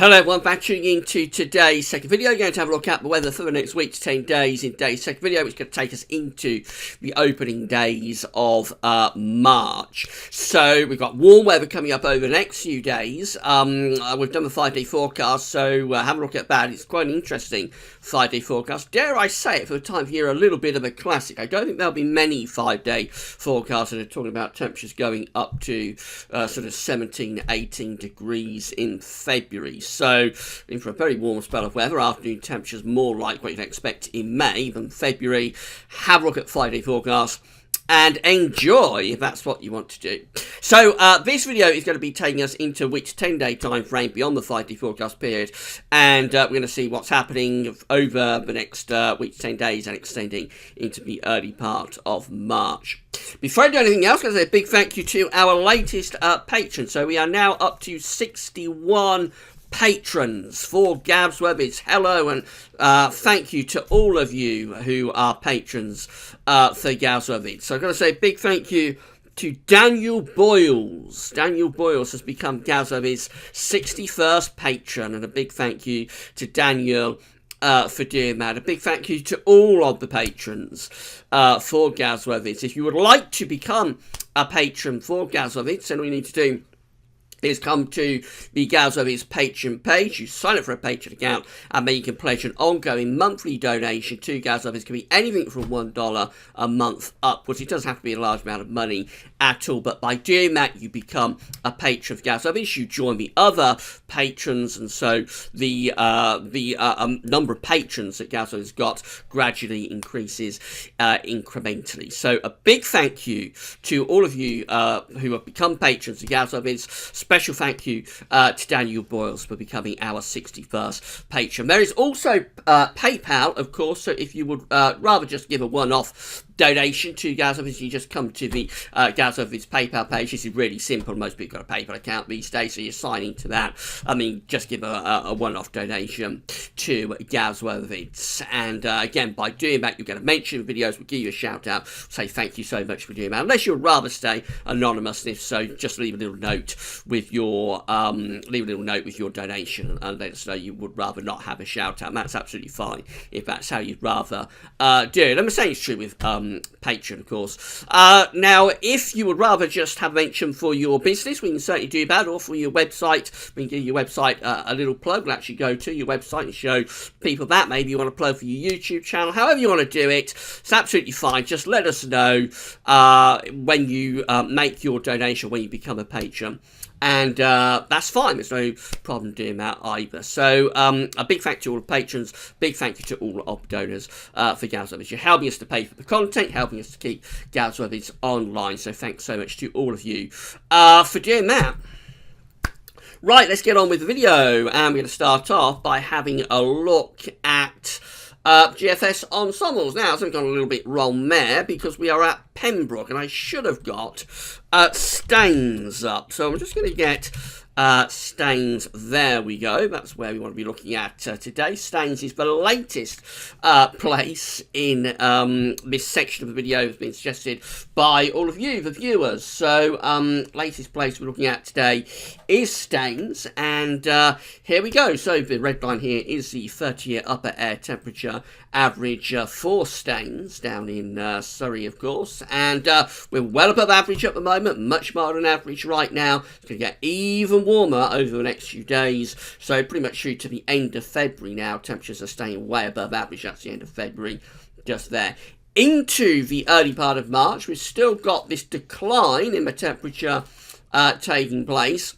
Hello everyone, back tuning into today's second video. We're going to have a look at the weather for the next week to 10 days in today's second video, which is going to take us into the opening days of March. So we've got warm weather coming up over the next few days. We've done the 5-day forecast, so have a look at that. It's quite an interesting 5-day forecast. Dare I say it, for the time of year, a little bit of a classic. I don't think there'll be many 5-day forecasts that are talking about temperatures going up to sort of 17, 18 degrees in February. So, in for a very warm spell of weather, afternoon temperatures more like what you'd expect in May than February. Have a look at 5-day forecast and enjoy if that's what you want to do. So this video is going to be taking us into a week to 10-day time frame beyond the 5-day forecast period, and we're going to see what's happening over the next week to 10 days and extending into the early part of March. Before I do anything else, I'm going to say a big thank you to our latest patrons. So we are now up to 61 patrons for Gav's Webbits. Hello, and thank you to all of you who are patrons for Gav's Webbits. So I've got to say a big thank you to Daniel Boyles. Daniel Boyles has become Gav's Webbits' 61st patron, and a big thank you to Daniel for doing that. A big thank you to all of the patrons for Gav's Webbits. If you would like to become a patron for Gav's Webbits, then all you need to do is come to the Gav's Webbits Patreon page. You sign up for a Patreon account, and then you can pledge an ongoing monthly donation to Gav's Webbits. It can be anything from $1 a month upwards. It doesn't have to be a large amount of money at all, but by doing that, you become a patron of Gav's Webbits. You join the other patrons, and so the number of patrons that Gav's Webbits got gradually increases incrementally. So a big thank you to all of you who have become patrons of Gav's Webbits. Special thank you to Daniel Boyles for becoming our 61st patron. There is also PayPal, of course, so if you would rather just give a one-off donation to Gav's Webbits, you just come to the Gav's Webbits PayPal page. This is really simple. Most people got a PayPal account these days, so you're signing to that. I mean, just give a one-off donation to Gav's Webbits. And again, by doing that, you'll get a mention of videos. We'll give you a shout out, say thank you so much for doing that. Unless you'd rather stay anonymous, if so, just leave a little note with your donation and let us know you would rather not have a shout out. And that's absolutely fine if that's how you'd rather do it. I'm saying it's true with Patreon, of course. Now, if you would rather just have mention for your business, we can certainly do that, or for your website, we can give your website a little plug. We'll actually go to your website and show people that. Maybe you want to plug for your YouTube channel, however you want to do it, it's absolutely fine. Just let us know when you make your donation, when you become a patron. And that's fine. There's no problem doing that either. So a big thank you to all the patrons. Big thank you to all of the donors for Gav's Webbits. You're helping us to pay for the content, helping us to keep Gav's Webbits online. So thanks so much to all of you for doing that. Right, let's get on with the video. And we're going to start off by having a look at GFS ensembles. Now, something gone a little bit wrong there because we are at Pembroke, and I should have got Staines up. So I'm just going to get Staines. There we go. That's where we want to be looking at today. Staines is the latest place in this section of the video has been suggested by all of you, the viewers. So latest place we're looking at today is Staines, and here we go. So the red line here is the 30-year upper air temperature average for Staines down in Surrey, of course, and we're well above average at the moment, much more than average right now. It's going to get even warmer over the next few days, so pretty much through to the end of February now. Temperatures are staying way above average. That's the end of February, just there. Into the early part of March, we've still got this decline in the temperature taking place.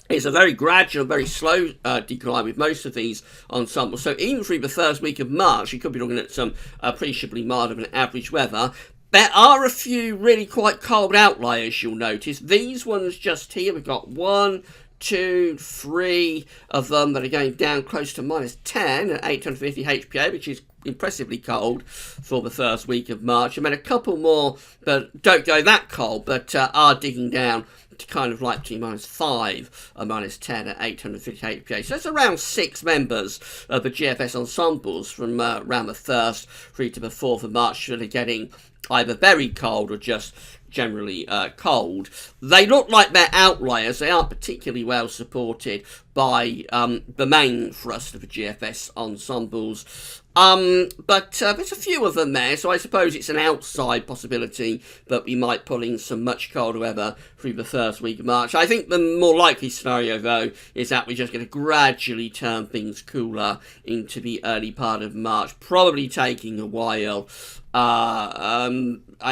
It's a very gradual, very slow decline with most of these ensembles. So even through the first week of March, you could be looking at some appreciably milder than average weather. There are a few really quite cold outliers, you'll notice. These ones just here, we've got 1, 2, 3 of them that are going down close to -10 at 850 HPA, which is impressively cold for the first week of March. And then a couple more that don't go that cold, but are digging down to kind of like between -5 and -10 at 850 HPA. So that's around 6 members of the GFS ensembles from around the 1st through to the 4th of March that are getting either very cold or just generally cold. They look like they're outliers. They aren't particularly well supported by the main thrust of the GFS ensembles. But there's a few of them there, so I suppose it's an outside possibility that we might pull in some much colder weather through the first week of March. I think the more likely scenario, though, is that we're just going to gradually turn things cooler into the early part of March, probably taking a while. I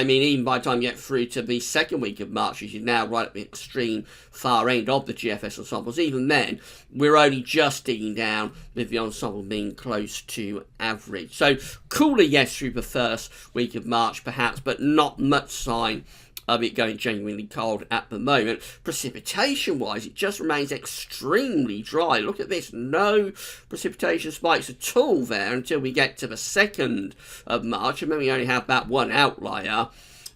mean, even by the time you get through to the second week of March, which is now right at the extreme far end of the GFS ensembles, even then, we're only just digging down with the ensemble being close to average. So, cooler, yes, through the first week of March, perhaps, but not much sign of it going genuinely cold at the moment. Precipitation-wise, it just remains extremely dry. Look at this, no precipitation spikes at all there until we get to the 2nd of March, and then we only have that one outlier.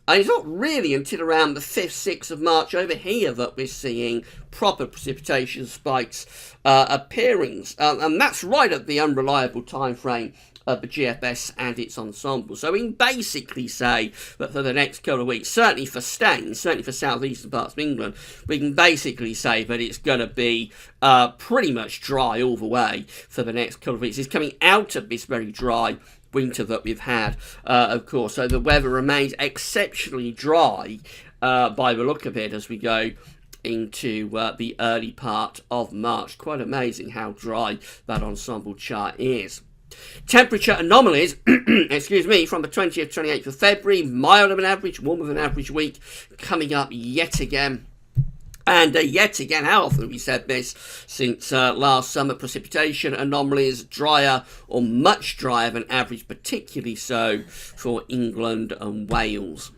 And it's not really until around the 5th, 6th of March over here that we're seeing proper precipitation spikes appearing. And that's right at the unreliable time frame of the GFS and its ensemble. So we can basically say that for the next couple of weeks, certainly for Staines, certainly for southeastern parts of England, we can basically say that it's going to be pretty much dry all the way for the next couple of weeks. It's coming out of this very dry winter that we've had, of course. So the weather remains exceptionally dry by the look of it as we go into the early part of March. Quite amazing how dry that ensemble chart is. Temperature anomalies, excuse me, from the 20th, 28th of February, milder than average, warmer than average week, coming up yet again. And yet again, how often have we said this since last summer? Precipitation anomalies drier or much drier than average, particularly so for England and Wales.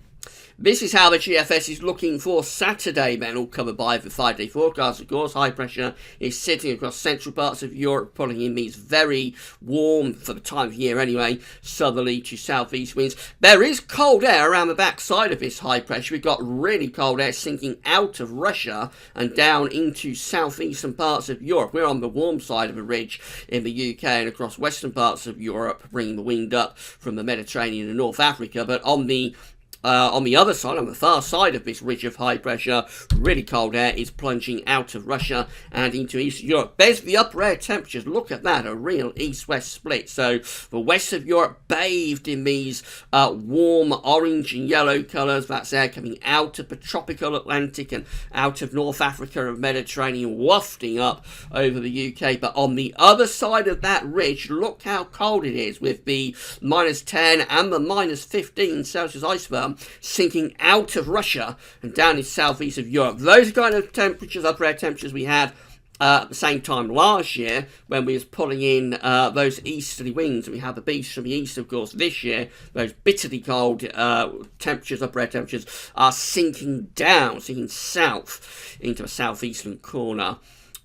This is how the GFS is looking for Saturday, then, all covered by the 5-day forecast, of course. High pressure is sitting across central parts of Europe, pulling in these very warm, for the time of year anyway, southerly to southeast winds. There is cold air around the backside of this high pressure. We've got really cold air sinking out of Russia and down into southeastern parts of Europe. We're on the warm side of a ridge in the UK and across western parts of Europe, bringing the wind up from the Mediterranean and North Africa. But on the other side, on the far side of this ridge of high pressure, really cold air is plunging out of Russia and into Eastern Europe. There's the upper air temperatures. Look at that, a real east-west split. So the west of Europe bathed in these warm orange and yellow colours. That's air coming out of the tropical Atlantic and out of North Africa and Mediterranean, wafting up over the UK. But on the other side of that ridge, look how cold it is, with the -10 and the -15 Celsius iceberg sinking out of Russia and down in southeast of Europe. Those kind of temperatures, upper air temperatures, we had at the same time last year when we was pulling in those easterly winds. And we have the beast from the east, of course. This year, those bitterly cold temperatures, upper air temperatures, are sinking down, sinking south into the southeastern corner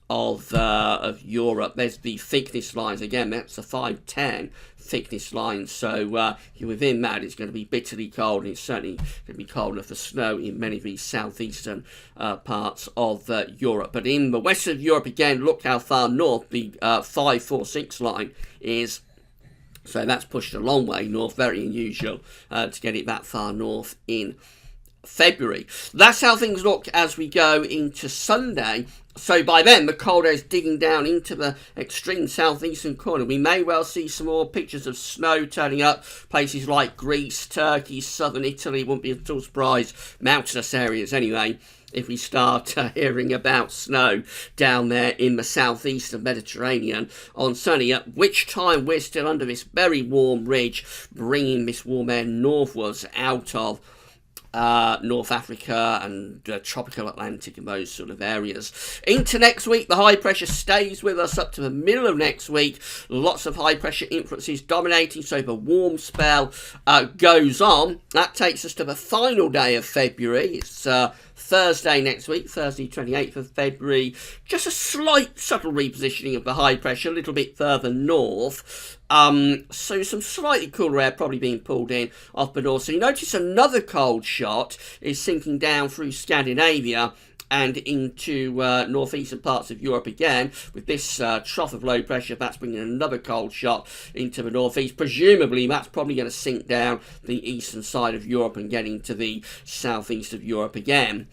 of Europe. There's the thickness lines again. That's a 510 thickness line. So you're within that. It's going to be bitterly cold, and it's certainly going to be cold enough for snow in many of these southeastern parts of Europe. But in the west of Europe again, look how far north the 546 line is. So that's pushed a long way north. Very unusual to get it that far north in February. That's how things look as we go into Sunday. So by then, the cold air is digging down into the extreme southeastern corner. We may well see some more pictures of snow turning up. Places like Greece, Turkey, southern Italy. Wouldn't be at all surprised. Mountainous areas anyway, if we start hearing about snow down there in the southeastern Mediterranean on Sunday, at which time we're still under this very warm ridge, bringing this warm air northwards out of North Africa and tropical Atlantic and those sort of areas. Into next week, the high pressure stays with us up to the middle of next week. Lots of high pressure influences dominating, so the warm spell goes on. That takes us to the final day of February. It's Thursday next week, Thursday 28th of February. Just a slight subtle repositioning of the high pressure, a little bit further north. So some slightly cooler air probably being pulled in off the north. So you notice another cold shot is sinking down through Scandinavia and into northeastern parts of Europe again, with this trough of low pressure. That's bringing another cold shot into the northeast. Presumably, that's probably going to sink down the eastern side of Europe and get into the southeast of Europe again,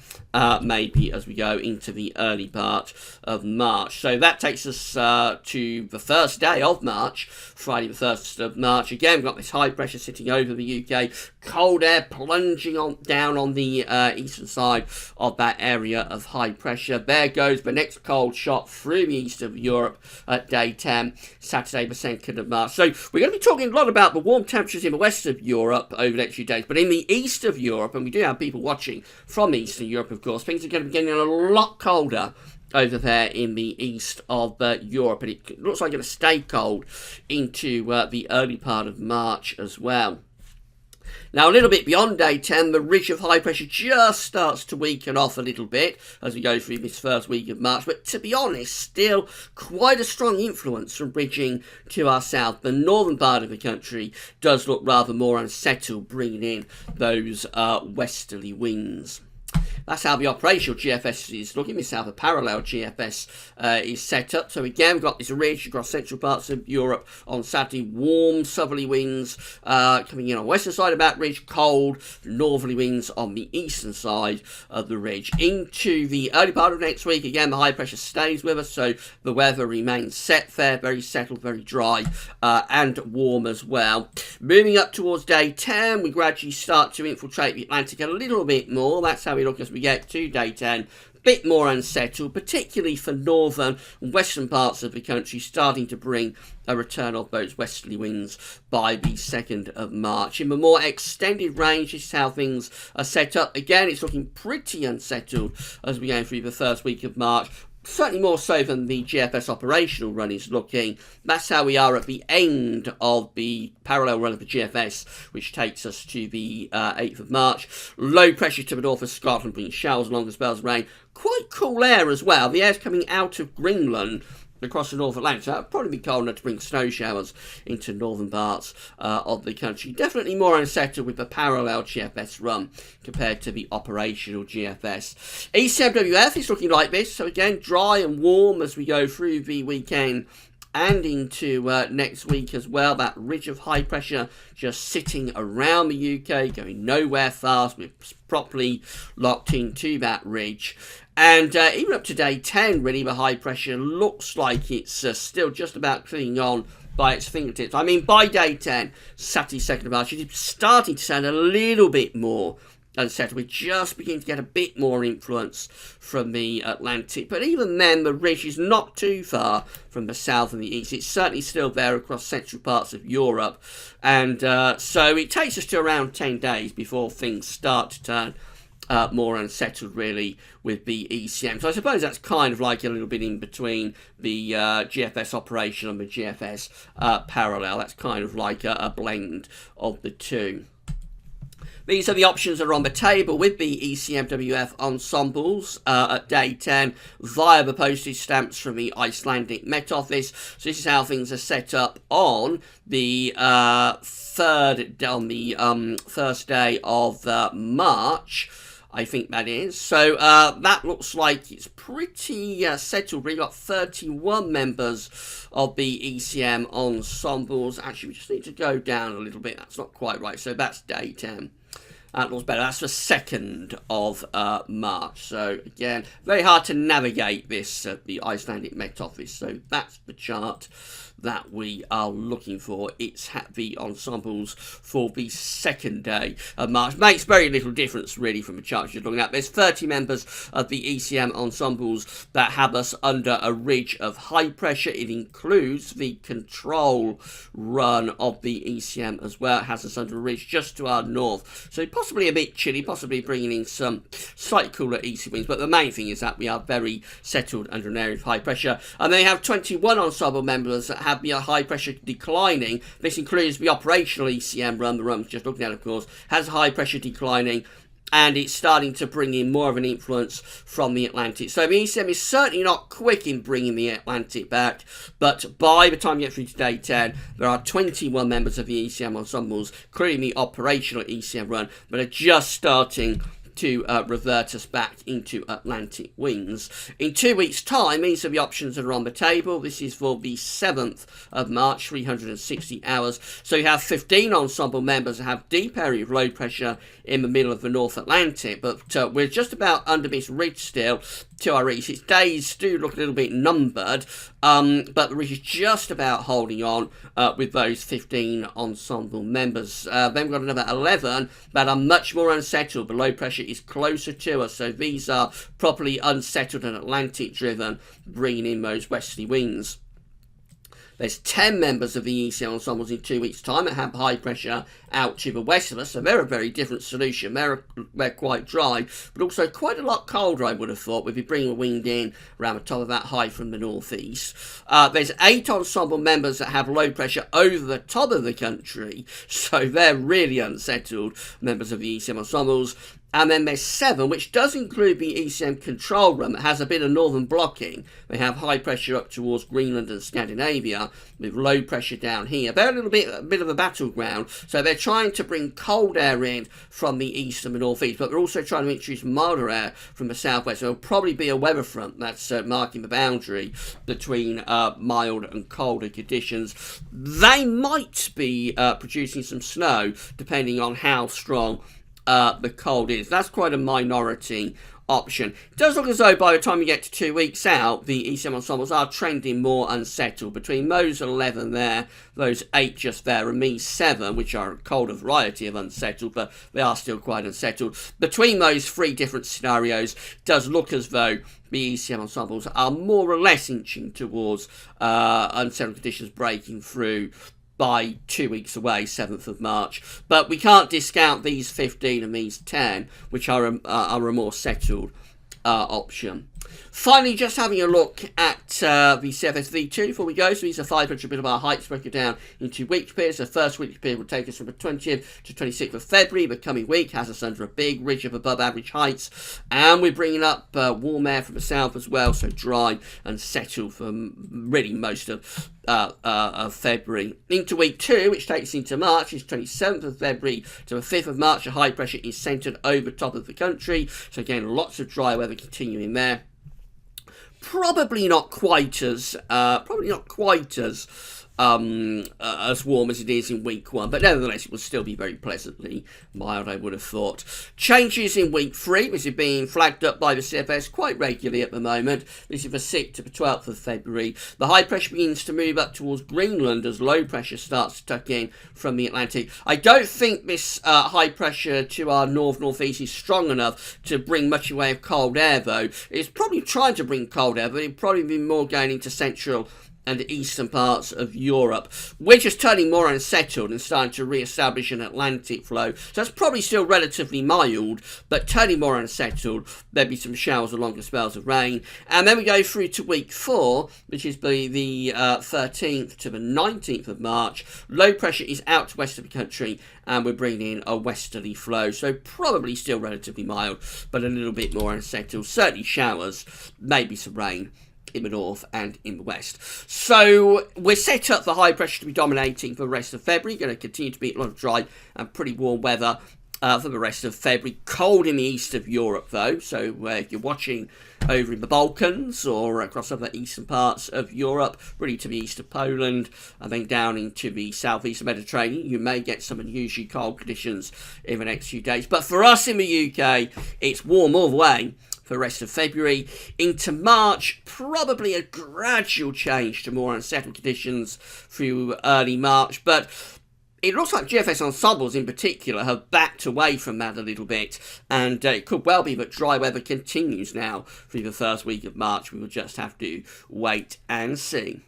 maybe as we go into the early part of March. So that takes us to the first day of March, Friday the 1st of March. Again, we've got this high pressure sitting over the UK, cold air plunging down on the eastern side of that area of high pressure. There goes the next cold shot through the east of Europe at day 10, Saturday the 2nd of March. So we're going to be talking a lot about the warm temperatures in the west of Europe over the next few days, but in the east of Europe, and we do have people watching from Eastern Europe, of course, things are going to be getting a lot colder over there in the east of Europe, and it looks like it's going to stay cold into the early part of March as well. Now, a little bit beyond day 10, the ridge of high pressure just starts to weaken off a little bit as we go through this first week of March. But to be honest, still quite a strong influence from bridging to our south. The northern part of the country does look rather more unsettled, bringing in those westerly winds. That's how the operational GFS is looking. This is how the parallel GFS is set up. So again, we've got this ridge across central parts of Europe on Saturday. Warm southerly winds coming in on the western side of that ridge. Cold northerly winds on the eastern side of the ridge. Into the early part of next week, again, the high pressure stays with us. So the weather remains set there, very settled, very dry and warm as well. Moving up towards day 10, we gradually start to infiltrate the Atlantic a little bit more. That's how we look as we get to day 10. Bit more unsettled, particularly for northern and western parts of the country, starting to bring a return of those westerly winds by the 2nd of March. In the more extended range, this is how things are set up. Again, it's looking pretty unsettled as we go through the first week of March. Certainly more so than the GFS operational run is looking. That's how we are at the end of the parallel run of the GFS, which takes us to the 8th of March. Low pressure to the north of Scotland, bringing showers along the spells of rain. Quite cool air as well. The air's coming out of Greenland across the North Atlantic, so that'll probably be cold enough to bring snow showers into northern parts of the country. Definitely more unsettled with the parallel GFS run compared to the operational GFS. ECMWF is looking like this, so again, dry and warm as we go through the weekend and into next week as well. That ridge of high pressure just sitting around the UK, going nowhere fast. We're properly locked into that ridge. And even up to day 10, really, the high pressure looks like it's still just about clinging on by its fingertips. I mean, by day 10, Saturday 2nd of March, it's starting to sound a little bit more unsettled. We're just beginning to get a bit more influence from the Atlantic. But even then, the ridge is not too far from the south and the east. It's certainly still there across central parts of Europe. And so it takes us to around 10 days before things start to turn more unsettled, really, with the ECM. So I suppose that's kind of like a little bit in between the GFS operation and the GFS parallel. That's kind of like a blend of the two. These are the options that are on the table with the ECMWF ensembles at day 10 via the postage stamps from the Icelandic Met Office. So this is how things are set up on the first day of March. I think that is. So that looks like it's pretty settled. We've got 31 members of the ECM ensembles. Actually, we just need to go down a little bit. That's not quite right. So that's day 10. That looks better. That's the 2nd of March. So again, very hard to navigate this at the Icelandic Met Office. So that's the chart that we are looking for. It's the ensembles for the 2nd day of March. Makes very little difference really from the chart you're looking at. There's 30 members of the ECM ensembles that have us under a ridge of high pressure. It includes the control run of the ECM as well. It has us under a ridge just to our north. So possibly a bit chilly, possibly bringing in some slightly cooler east winds. But the main thing is that we are very settled under an area of high pressure. And they have 21 ensemble members that have the high pressure declining. This includes the operational ECM run, the run we're just looking at, of course, has high pressure declining, and it's starting to bring in more of an influence from the Atlantic. So the ECM is certainly not quick in bringing the Atlantic back, but by the time you get through to day 10, there are 21 members of the ECM ensembles, including the operational ECM run, but are just starting to revert us back into Atlantic winds. In 2 weeks' time, these are the options that are on the table. This is for the 7th of March, 360 hours. So you have 15 ensemble members that have deep area of low pressure in the middle of the North Atlantic, but we're just about under this ridge still to our east. Its days do look a little bit numbered, but the ridge is just about holding on with those 15 ensemble members. Then we've got another 11 that are much more unsettled. The low pressure is closer to us, so these are properly unsettled and Atlantic driven, bringing in those westerly winds. There's 10 members of the ECM ensembles in 2 weeks' time that have high pressure out to the west of us, so they're a very different solution. They're quite dry, but also quite a lot colder, I would have thought, with you bringing the wind in around the top of that high from the northeast. There's 8 ensemble members that have low pressure over the top of the country, so they're really unsettled members of the ECM ensembles. And then there's 7, which does include the ECM control room that has a bit of northern blocking. They have high pressure up towards Greenland and Scandinavia with low pressure down here. They're a bit of a battleground, so they're trying to bring cold air in from the east and the northeast, but they're also trying to introduce milder air from the southwest. So it'll probably be a weather front that's marking the boundary between mild and colder conditions. They might be producing some snow, depending on how strong the cold is. That's quite a minority option. It does look as though by the time we get to 2 weeks out, the ECM ensembles are trending more unsettled. Between those 11 there, those 8 just there, and these 7, which are a colder variety of unsettled, but they are still quite unsettled. Between those 3 different scenarios, it does look as though the ECM ensembles are more or less inching towards unsettled conditions breaking through by 2 weeks away, 7th of March. But we can't discount these 15 and these 10, which are a more settled option. Finally, just having a look at the CFS-V2 before we go. So these are 500 bit of our heights broken down into weekly periods. The first weekly period will take us from the 20th to 26th of February. The coming week has us under a big ridge of above average heights. And we're bringing up warm air from the south as well, so dry and settled for really most of February. Into week 2, which takes us into March, is 27th of February to the 5th of March. The high pressure is centred over top of the country. So again, lots of dry weather continuing there. Probably not quite as warm as it is in week 1, but nevertheless it will still be very pleasantly mild, I would have thought. Changes in week 3, this is being flagged up by the CFS quite regularly at the moment. This is the 6th to the 12th of February. The high pressure begins to move up towards Greenland as low pressure starts to tuck in from the Atlantic. I don't think this high pressure to our north-northeast is strong enough to bring much in way of cold air, though. It's probably trying to bring cold air, but it'll probably be more going into central and eastern parts of Europe. We're just turning more unsettled and starting to re-establish an Atlantic flow. So that's probably still relatively mild, but turning more unsettled. There'll be some showers or longer spells of rain. And then we go through to week 4, which is the 13th to the 19th of March. Low pressure is out to west of the country, and we're bringing in a westerly flow. So probably still relatively mild, but a little bit more unsettled. Certainly showers, maybe some rain in the north and in the west. So we're set up for high pressure to be dominating for the rest of February. Going to continue to be a lot of dry and pretty warm weather for the rest of February. Cold in the east of Europe, though. So if you're watching over in the Balkans or across other eastern parts of Europe, really to the east of Poland, and then down into the southeast Mediterranean, you may get some unusually cold conditions in the next few days. But for us in the UK, it's warm all the way for the rest of February. Into March, probably a gradual change to more unsettled conditions through early March, but it looks like GFS ensembles in particular have backed away from that a little bit, and it could well be that dry weather continues now through the first week of March. We will just have to wait and see.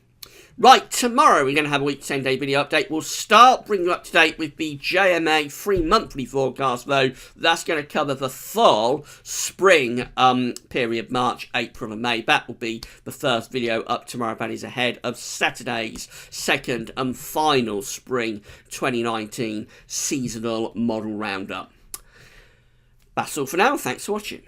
Right, tomorrow we're going to have a week 10-day video update. We'll start bringing you up to date with the JMA 3 monthly forecast, though. That's going to cover the fall spring period, March, April and May. That will be the first video up tomorrow. That is ahead of Saturday's second and final spring 2019 seasonal model roundup. That's all for now. Thanks for watching.